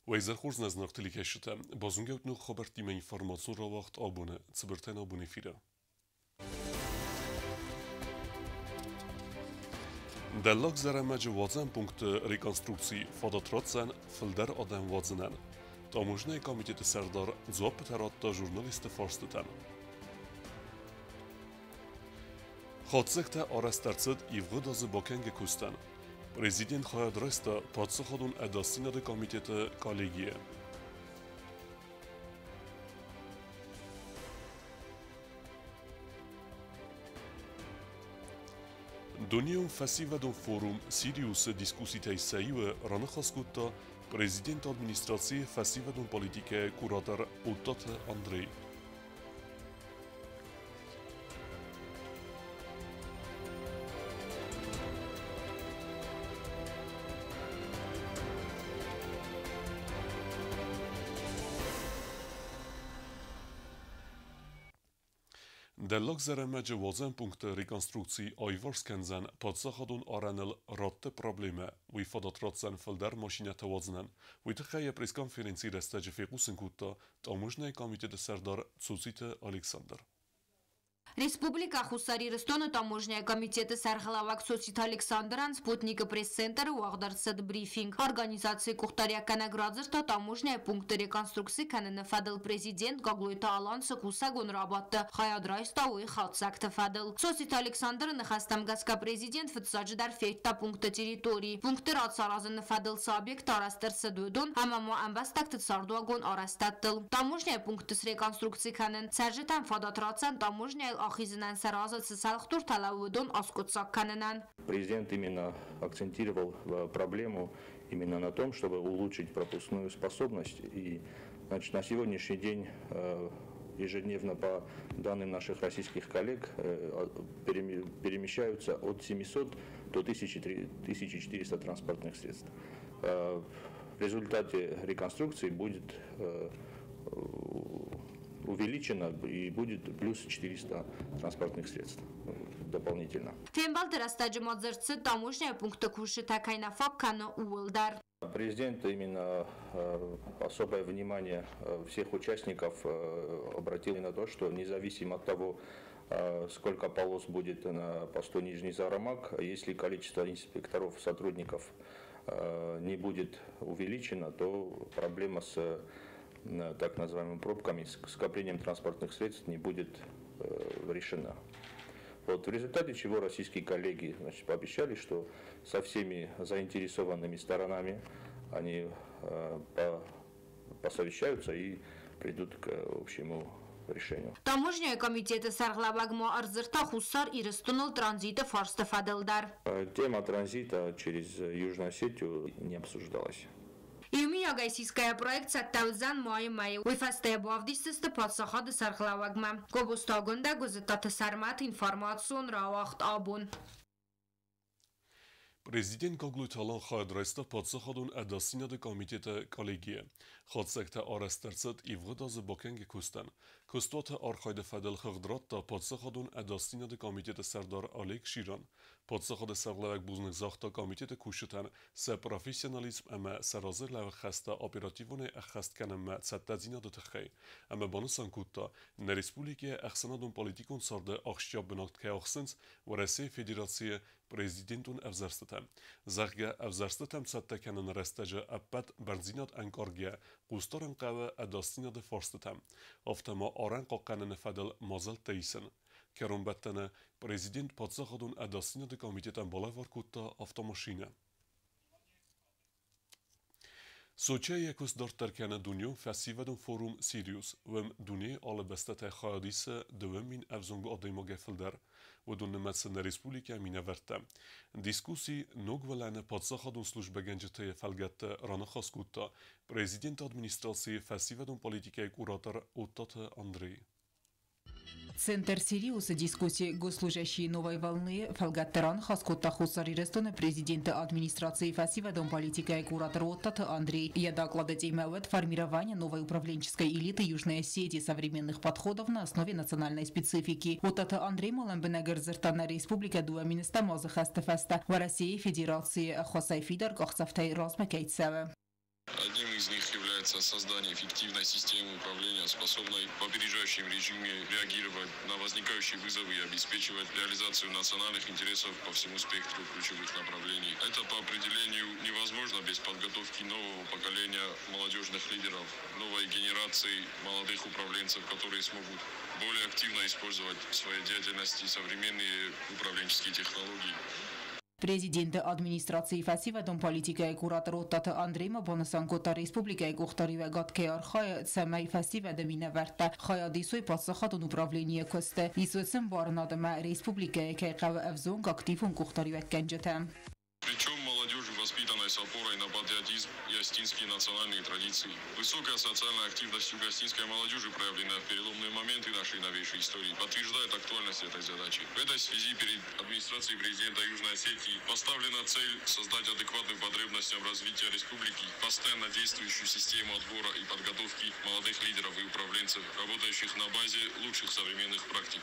Wejzer znaklı keşite, bazınget nu haber dime informasyon ravakt abone, zıbırten abone fira. Dellag zeremece wadzan punkt rekonstrukcji fodotrocen filder odem wadzenen. Tamożny komitet serdar zop teratta jurnalisty forsteten. Chodsekte arastercet i wgydazı bokenge kusten. Prezident Hayadresta patsıhodun edasına da komitete kolegiye. Donion fasiva don forum Sirius diskusitei saive ranachascutta prezident administracji fasiva don politike kurator Utat Andrei. Dellag zeremece wadzan punkt rekonstrukcji Ajvorskenzen patsahadun aranel rotte probleme, wy fodotrocen filder mashinete wadznen, wy tcheje preskonferencji restaje fekusen kutta, tamożny komitet serdar Цуците Александр. Республика Хусари-Рестона таможня комитета Сархалавак Цуцит Александран Спутника пресс-центр уағдарсад брифинг. Организации Кухтария Канаградзерта таможня пункты реконструкции канена фадл президент Гаглойта Аланса Кусагун работа Хаядрайста уи халцакта фадл. Цуцит Александр нахастамгаска президент фитсадждар фейта пункта территории. Пункты радсаразын фадл сабек тарастерса дудун, амамо амбастакты цардуагун арастаттыл. Таможня пункты с реконструкции канен саржетан фадатрацан таможня Ахизинан Сараза Салхтур Талаудон Аскутсакканенан. Президент именно акцентировал проблему именно на том, чтобы улучшить пропускную способность. И значит, на сегодняшний день ежедневно по данным наших российских коллег перемещаются от 700 до 1400 транспортных средств. В результате реконструкции будет увеличено и будет плюс 400 транспортных средств дополнительно. Президент именно особое внимание всех участников обратил на то, что независимо от того, сколько полос будет на посту Нижний Зарамак, если количество инспекторов, сотрудников не будет увеличено, то проблема с так называемыми пробками, скоплением транспортных средств не будет решена. Вот, в результате чего российские коллеги пообещали, что со всеми заинтересованными сторонами они посовещаются и придут к общему решению. Таможня комитета Сарглабагмо Арзерта Хусар и Рестунул транзита Фарста Фаделдар. Тема транзита через Южную Осетию не обсуждалась. Иумия гайсийская проекция Тавзан Май Уйфастая Бавдисиста подсахады Сарглабагма. Кобустагунда гузетата сармат информацион равахт абун. Prezident Гаглуйталан Хайадрайста падсахадун эдасина да комитета коллегия. Хадсекта арастерцет и вгадазы бакенги кустан. Кустата архайда фадел хагдратта падсахадун эдасина да комитета Сардар Алек Ширан. Падсахада саглавек бузных захта комитета кушетан се профессионализм эме саразер лавек хаста оперативоне ахаст канем цаттазина да тхей. Эме банусан кутта на республике ахсанадун политикун сарда ахшяб бенакт ке ахсенс ورسه فدراسیه prezidentun evzerstetem. Zerge evzerstetem settekanen restece eppet benzínat enkarge qustaran qave edastina de forstetem. Aftema aran qaqqanen fedel mazel teysen. Keron bettene prezident patsahadun edastina de komiteten balavar kutta avtomaşine. Soçe yekos darterkene dunyon festivalun forum Sirius ve dunye alebestete khayadise devemin evzong adayma gefilder ve dunnemetsen Respublika mineverte. Diskusi nogvelene patsahadun slujbe genceteye felgette ranakhas kutta prezident administrasiye festivalun politikay kurator Utat Andrei. Центр Сириуса дискуссии госслужащие новой волны Фалгаттеран Хаскота Хусари Рестона президента администрации Фасивадом политика и куратор Оттата Андрей. Я докладать имеет формирование новой управленческой элиты Южной Осетии современных подходов на основе национальной специфики. Оттата Андрей Маламбенегер Зертана Республика Дуа Министа Мазахаста в России Федерации Хосай Фидер Кахсафтай Росмакейцева. Одним из из них является создание эффективной системы управления, способной в опережающем режиме реагировать на возникающие вызовы и обеспечивать реализацию национальных интересов по всему спектру ключевых направлений. Это по определению невозможно без подготовки нового поколения молодежных лидеров, новой генерации молодых управленцев, которые смогут более активно использовать в своей деятельности современные управленческие технологии. Prezidenti administratsiya fasiva don politikai kuratorottat Andrei Mabonasangota Respublikai Gohtarivä Gatkayar Khaya Tsamai fasiva de Minaverta Khaya Disoi Patsakhatun upravlenie koste Исуцен Барнадама Республикая Кайкава Авзон активун Gohtarivä Kenjetem. Причем молодежи, воспитанной с опорой на патриотизм и остинские национальные традиции. Высокая социальная активность юго-остинской молодежи, проявленная в переломные моменты нашей новейшей истории, подтверждает актуальность этой задачи. В этой связи перед администрацией президента Южной Осетии поставлена цель создать адекватную потребностям развития республики, постоянно действующую систему отбора и подготовки молодых лидеров и управленцев, работающих на базе лучших современных практик.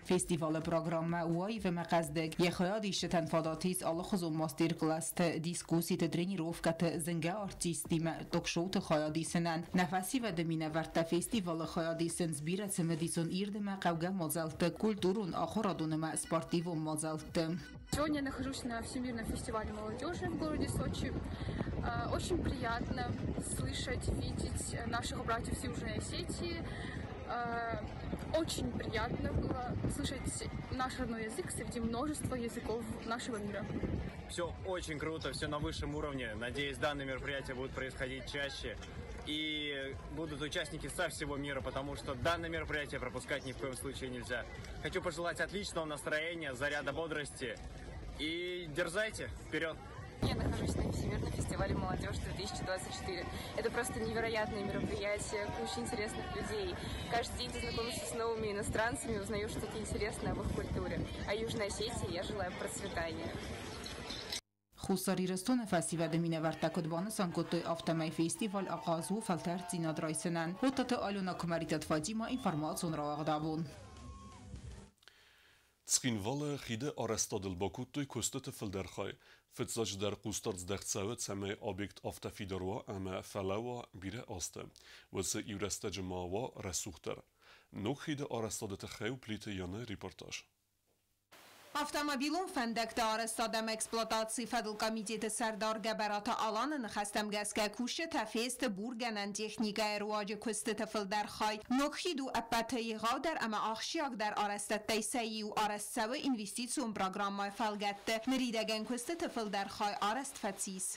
فستیوال پروگرام وای و مقصدک یخیاد ایشتن فاداتیز آلا خزو ماستر کلاست دیسکوسی تدرینی روفکت زنگه آرتیستیم تکشوت خیادی سنن نفسی و دمینه ورت فستیوال خیادی سنز بیرت سمدیسون ایردم قوگه مازلت کلتورون آخرادونم سپارتیو مازلت. Сегодня я нахожусь на Всемирном фестивале молодежи в городе Сочи. Очень приятно слышать, видеть наших братьев с Южной Осетии. Очень приятно было слышать наш родной язык среди множества языков нашего мира. Все очень круто, все на высшем уровне. Надеюсь, данные мероприятия будут происходить чаще. И будут участники со всего мира, потому что данное мероприятие пропускать ни в коем случае нельзя. Хочу пожелать отличного настроения, заряда бодрости. И дерзайте, вперед! Я нахожусь на Всемирном фестивале молодежи 2024. Это просто невероятное мероприятие, куча интересных людей. Каждый день ты знакомишься с новыми иностранцами, узнаешь что-то интересное об их культуре. А Южной Осетии я желаю процветания. خساریرستون فستیوال مینورتکد بانسانکوت آفتمای فستیوال آغازو فلتر زیناد رایسنن هوتت آلونا کماریتت فاجیما اینفرماسون را اقدابون. Tskinvalle Gide Arestadel Bakutui kustete Filderchai, Fitzaj der Kustarz der Zawe Zame Objekt auf der Fiderwa ama Falawa Bire Aste, Wose Iurestege Mawa Resuchter. Noch Gide Arestadete Cheu Plite Jane Reportage. Avtomobilun fəndəkdə arestadəm eksploatasiya Fədl Komiteti Sərdar Qəbəratı alanın xəstəm gəzkə kuşu təfiyist burgənən texnika ervacı kustete Filderxay, Nokhidu əppətə yığavdər əmə axşiyaq der arestətdə səyi u arestəvi investisiyon programmay fəlgətdə, Nridəgən kustete Filderxay arest fətsiz.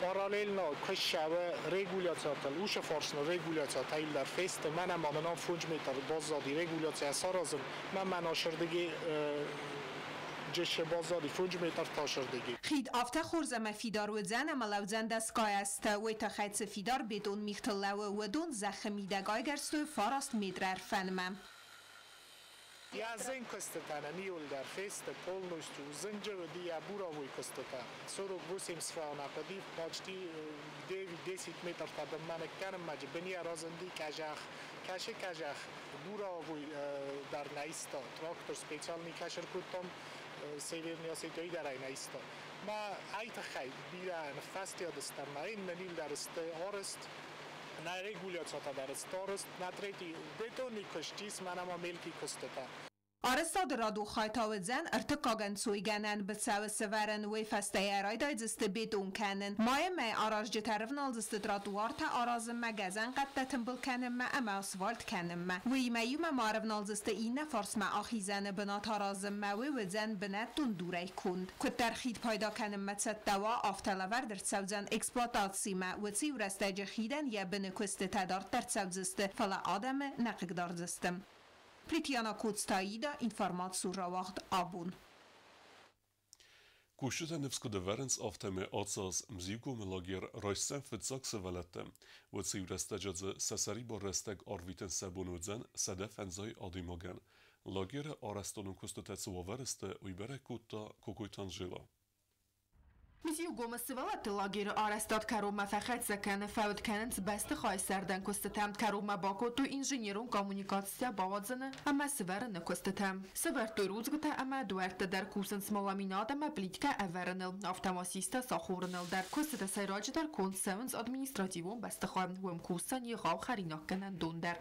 Paralelno kışşəvə regulyasiyatıl, uşa farsını regulyasiyatı illər fest, mənəm anınan func metar bazzadi regulyasiyası arazım, mən aşırdagi خید آفته خورزم فیدار و زن ملو زن دستگاه است و تا خیدس فیدار بدون میختلو و دون زخمی دگای گرستو فارست میدرر فنمم Ja zin kusteta niul der feste polnostu zinjeve dia buravui kusteta. Sorok busim sfana qadif pachti devi 10 metr qadam manek kanam maj benia razandi kajach buravui dar naista traktor specjalni kasher kutom Severní Osetii dar naista. Ma ayta khay bira nafasti adastam in nil dar arest na regulyatsata dar arest na treti betoni kashtis manama melki kusteta. Arestad radu khaytav zan ارتقاگن سویگنن به سو سورن و فسته ارای دایزست بدون کنن مای می آراج طرف نالزست تراتوار تا آراز مگزن قد تنبل کنن ما اما اسفالت کنن ما وی میوم معرف نالزست این فرس ما آخیزن بنا تاراز ما و زن بنتون دوره کند کد ترخید پیدا کنن ما تدوا آفتلور در سوزن اکسپلاتاسی ما و سی ورستج خیدن یا بنکست تدار در سوزست فلا آدم نقدار زستم Plitjana Kutstaida informaciju ravahd abun. Kushite nevskode verens afteme ocas mziuko melagier roisen fitsakse valette, wotsi urestejadze sasari borresteg arviten sebonudzen sedef enzai adimogen. Lagiere arestonun kustotetsu wavereste uibere kutta kokuitan jila. Misi ugomasıvalat lagir arastat karoma fakat zakane fawd kanens beste xayserden kostetem karoma bakotu inženierun komunikatsiya bavadzane ama severene kostetem. Sever toruzgta ama duerte der kusen smolaminat ama plitka evernel avtomasista saxorenel der kostete sayraj der konsevens administrativon beste xan wem kusen yigau xarinakkenen donder.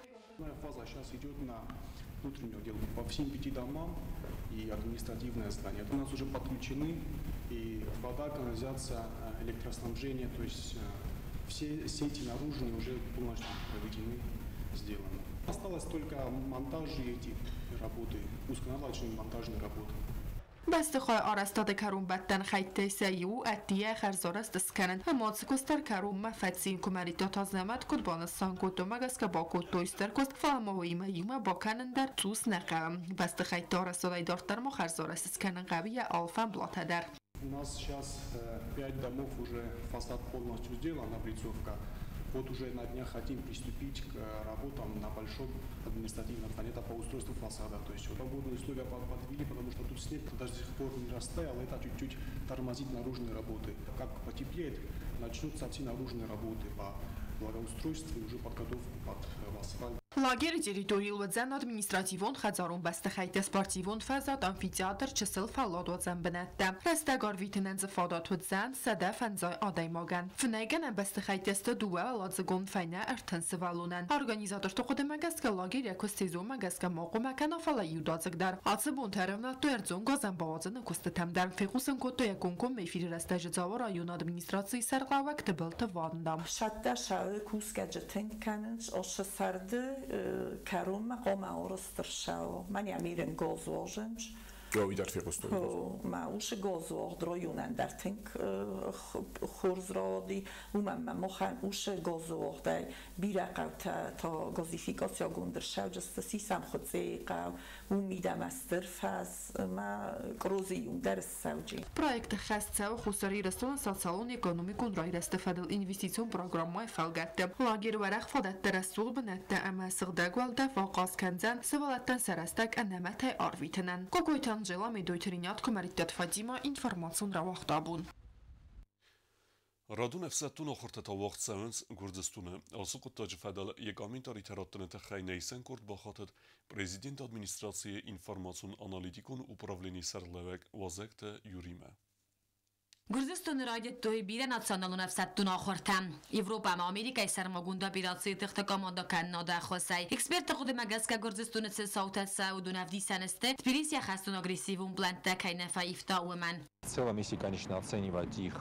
Фаза сейчас идет на внутреннее дело по всем 5 домам и административное здание. У нас уже подключены и вода, канализация, электроснабжение, то есть все сети наружные уже полностью проведены, сделаны. Осталось только монтажи эти работы, узконаладочные монтажные работы. بسته خواهی آرستاد کروم بدن خیلی سیو ادیه خرزارست اسکنن همات سکستر کروم مفتسین کمریتا تازنمت کد بانستان کدو مگس که با کد تویستر کست فهمه ایما با کنن در توس نقم بسته خیلی آرستاد دارتر ما خرزارست اسکنن قوی آلفن بلاته در У нас сейчас 5 домов уже фасад полностью сделан, облицовка. Вот уже на днях хотим приступить к работам на большом административном плане по устройству фасада. То есть погодные условия подвели, потому что тут снег даже до сих пор не растаял, это чуть-чуть тормозит наружные работы. Как потеплеет, начнутся все наружные работы по благоустройству и уже подготовку под асфальт. لاگر تریتوریل و زن ادمنستراتیوون خزارون بسته خیت اسپارتیوون فزاد آمفیتئاتر چسل فلاد و زن بنتم رستگار ویتنن زفادات و زن صدف انزای آدای ماگن فنگن بسته خیت است دوه لازگون فینه ارتن سوالونن ارگانیزاتور تو خود مگس که لاگر یک سیزو مگس که موقع مکن افلا یودازگ در آتسبون ترمنا تو ارزون گازن بازن کستتم در فیقوسن کتو یکون کم میفیری رستج زاور آیون ادمنستراسی سرقاوک تبلت واندام شده شاید کوسکج تنکنش آش سرده کروم قوم آرسترشاو من یمیرن گازواجنج جایی در فیقوستوی معوش گازواج درویونن در تنک خورز رادی و من مخن اوش گازواج در بیرقم تا گازیفیکاسیا گندرشاو جست سیسم خود زیقاو و میدم استرفاز ما کروزیون در السوجی پروژه خاصه و خساری رستوران سالسالون اکونومیکون رای رستفادل اینوستیسیون پروگرام فعالیت لاگر ورق فادت درستول بنت اما سقدگوال دفاقاس کنزن سوالتن سرستک انمت آرویتنن کوکویتان جلا میدویترینات کمریت فادیما اینفورماسیون را وقت آبون. رادون افساتون آخرت تا وقت سوانس گردستونه آسوق تاج فدال یکامین تاری تراتن تخی نیسن کرد با خاطر پرزیدنت ادمنستراسی اینفورماسیون آنالیتیکون управлінی سرلوک وزکت یوریمه. Гурзистон радио той бире националун афсаттун ахортам. Европа ама Америка сармагунда бираци тихта команда Канада хосай. Эксперты худы магаска Гурзистон се саутаса удун авди санесте. Тбилиси хастун агрессивун планта кайнафа ифта уман. В целом, если, конечно, оценивать их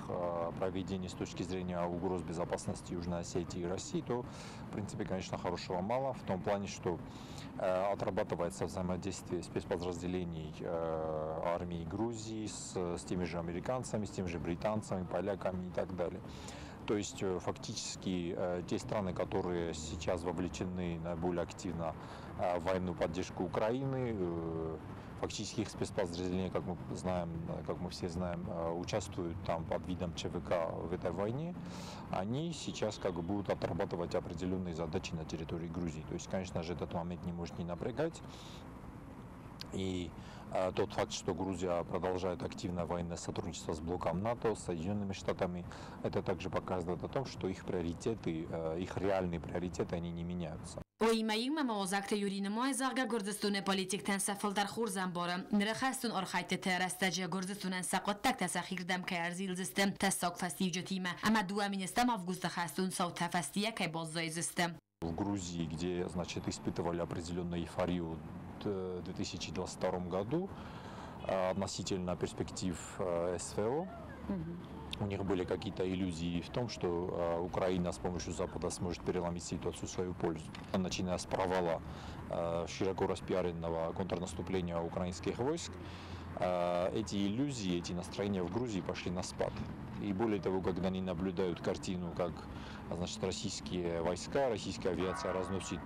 проведение с точки зрения угроз безопасности Южной Осетии и России, то, в принципе, конечно, хорошего мало. В том плане, что отрабатывается взаимодействие спецподразделений армии Грузии с теми же американцами, с теми же британцами, поляками и так далее. То есть, фактически, те страны, которые сейчас вовлечены наиболее активно в военную поддержку Украины, фактически их спецподразделения, как мы знаем, как мы все знаем, участвуют там под видом ЧВК в этой войне, они сейчас как бы будут отрабатывать определенные задачи на территории Грузии. То есть, конечно же, этот момент не может не напрягать. И тот факт, что Грузия продолжает активное военное сотрудничество с блоком НАТО, с Соединенными Штатами, это также показывает о том, что их приоритеты, их реальные приоритеты, они не меняются. ویماییم موازقت یورین ما زاغ گردستون پلیتیک تنسفل در خورزن بارم نرخستون آرخایت ترستج گردستون سقط تک تسخیر دم که ارزیل زستم تساق فستی جتیمه اما دو امینستم افغوست خستون صوت فستیه که بازای زستم. В Грузии, где, значит, испытывали определенную эйфорию в 2022 году относительно перспектив СВО, у них были какие-то иллюзии в том, что Украина с помощью Запада сможет переломить ситуацию в свою пользу. Начиная с провала широко распиаренного контрнаступления украинских войск, эти иллюзии, эти настроения в Грузии пошли на спад. И более того, когда они наблюдают картину, как, значит, российские войска, российская авиация разносит,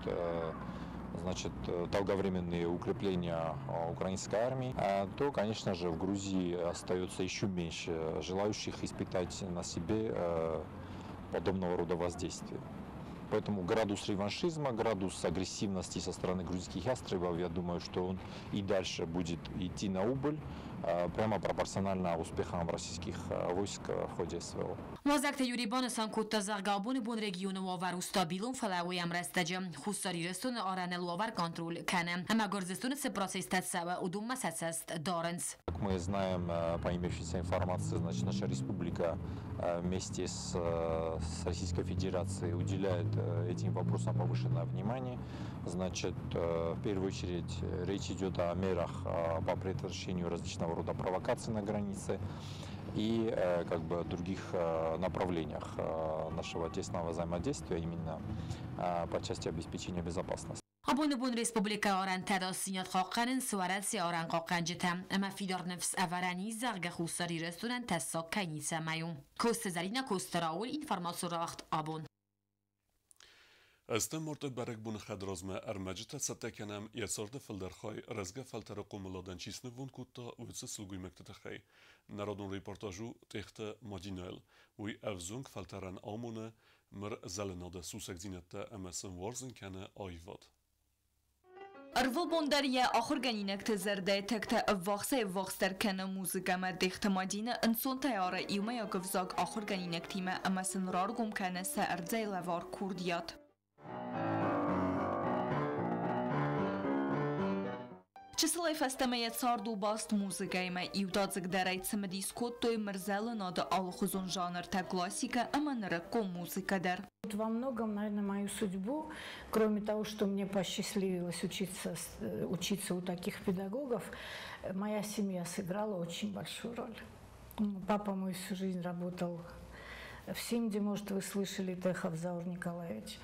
значит, долговременные укрепления украинской армии, то, конечно же, в Грузии остается еще меньше желающих испытать на себе подобного рода воздействия. Поэтому градус реваншизма, градус агрессивности со стороны грузинских ястребов, я думаю, что он и дальше будет идти на убыль. прямо пропорционально успехам российских войск в ходе СВО. وزارت یوریبان سانکوت زرگابون بون رگیون واور استابیلون فلاوی امرستجم خساری رستون آرانل واور контроль کنه اما گرزستون سپراسیستت سوا удум масацаст даренс. Как мы знаем по имеющейся информации, значит, наша республика вместе с Российской Федерацией уделяет этим вопросам повышенное внимание. Значит, в первую очередь речь идет о мерах по предотвращению различного рода провокаций на границе и как бы других направлениях нашего тесного взаимодействия именно по части обеспечения безопасности. Abone bun Respublika Aran tadasiyat qaqanin suaratsi Aran qaqanjitam ama fidar nefs avarani zarga khusari restoran tassa kanisa mayum kost zarina kostaraul informasyon raxt abon استمرت برگ بون خدرازمه ارمجت ستکنم یسارد فلدرخای رزگه فلتر قوملادن چیسنه وون کوتا ویتس سلگوی مکتت خی نرادون ریپورتاجو تخت مادینال وی افزونگ فلترن آمونه مر زلناده سوسک زینته امسن وارزن کنه آیواد Arvul bondariye ahır ganinek tezerde tekte evvaqster kene muzika med ihtimadine inson tayara ilme yakıvzak ahır ganinek time amasin rargum kene se erdzeyla var kurdiyat. Число фестемея царду баст музыкайма и удадзак дарайца медискот той мерзела надо алхузон жанр та классика, а манерако музыка дар. Во многом, наверное, мою судьбу, кроме того, что мне посчастливилось учиться у таких педагогов, моя семья сыграла очень большую роль. Папа мой всю жизнь работал в Симде, может, вы слышали, Техов Заур Николаевич.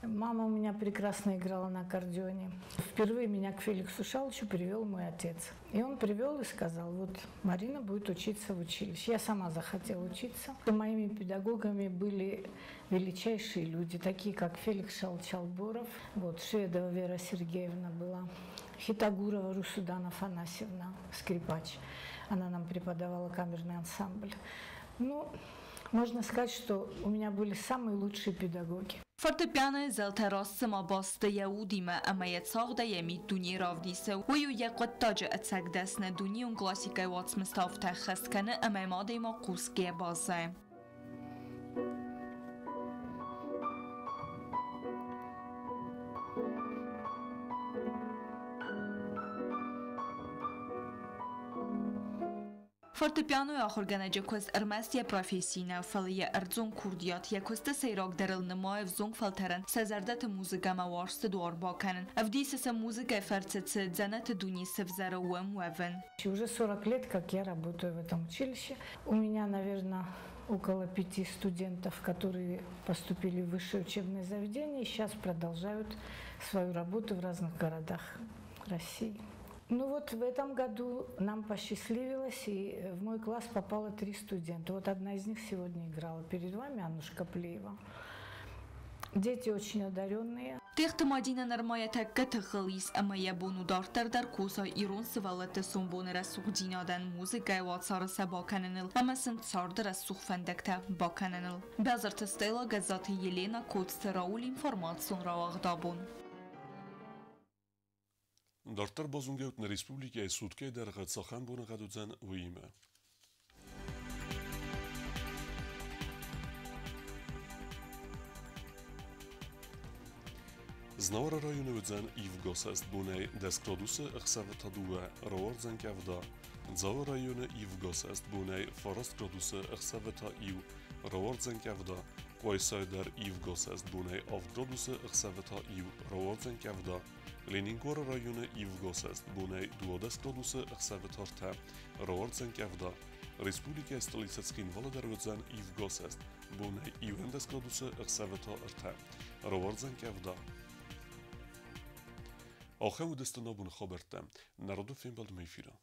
Мама у меня прекрасно играла на аккордеоне. Впервые меня к Феликсу Шалычу привел мой отец. И он привел и сказал, вот Марина будет учиться в училище. Я сама захотела учиться. Моими педагогами были величайшие люди, такие как Феликс Шалыч Алборов, вот, Шведова Вера Сергеевна была, Хитагурова Русудана Афанасьевна, скрипач. Она нам преподавала камерный ансамбль. Ну, можно сказать, что у меня были самые лучшие педагоги. Fortepiano زلتراس ما باسته یهودی ما اما ساخته یمی دنیا راودیسه و یو یقت تاج اتساق دستن دنیا کلاسیکای واتس مستاف تخص کنه اما ماده ما قوسگه بازه. Fortepianoya axırganaca köz erməsiyə profesiyina fəliyə ərzun kurdiyat yaküstə seyraq dərilnəma evzun faltaran səzərdət muzikama varstı duar bakанın. Avdisəsə muzika fərцəцə дзанət дуниsə взара уэм. Уже 40 лет, как я работаю в этом училище. У меня, наверное, около 5 студентов, которые поступили в высшее учебное заведение и сейчас продолжают свою работу в разных городах России. Ну вот в этом году нам посчастливилось, и в мой класс попало 3 студента. Вот одна из них сегодня играла перед вами, Аннушка Плеева. Дети очень одаренные. Tehtimadina nərmayətəqqə təxəlis əmə yəbunu dartər dar kosa İran sıvalətə sonbonu rəsuq dinadən muzikaya vatsarı səbakanınıl əməsin tsardı rəsuq fəndəkdə bakanınıl. Bəzər təstəyla qəzatı Yelena Kotstə Raul informasyon ravaqdabun. Дартар базунгеут на республике и сутке дәрғат сахан буны гадудзан уйме. Знавара районы удзан Ивгосаст буны дескладусы ықсавыта дуа равардзан кавда. Дзава районы Ивгосаст буны фараст кладусы ықсавыта ив равардзан кавда. Қойсайдар Ивгосаст буны авградусы ықсавыта ив равардзан кавда. Ленингор районы Ивгосаст буны 20 градусы ықсавытарта равардзан кавда. Республика столицацкин Володарудзан Ивгосаст буны 20 градусы ықсавыта арта равардзан кавда. آخر ودستنا بون خبرتم نرادو فیلم بالد میفیرم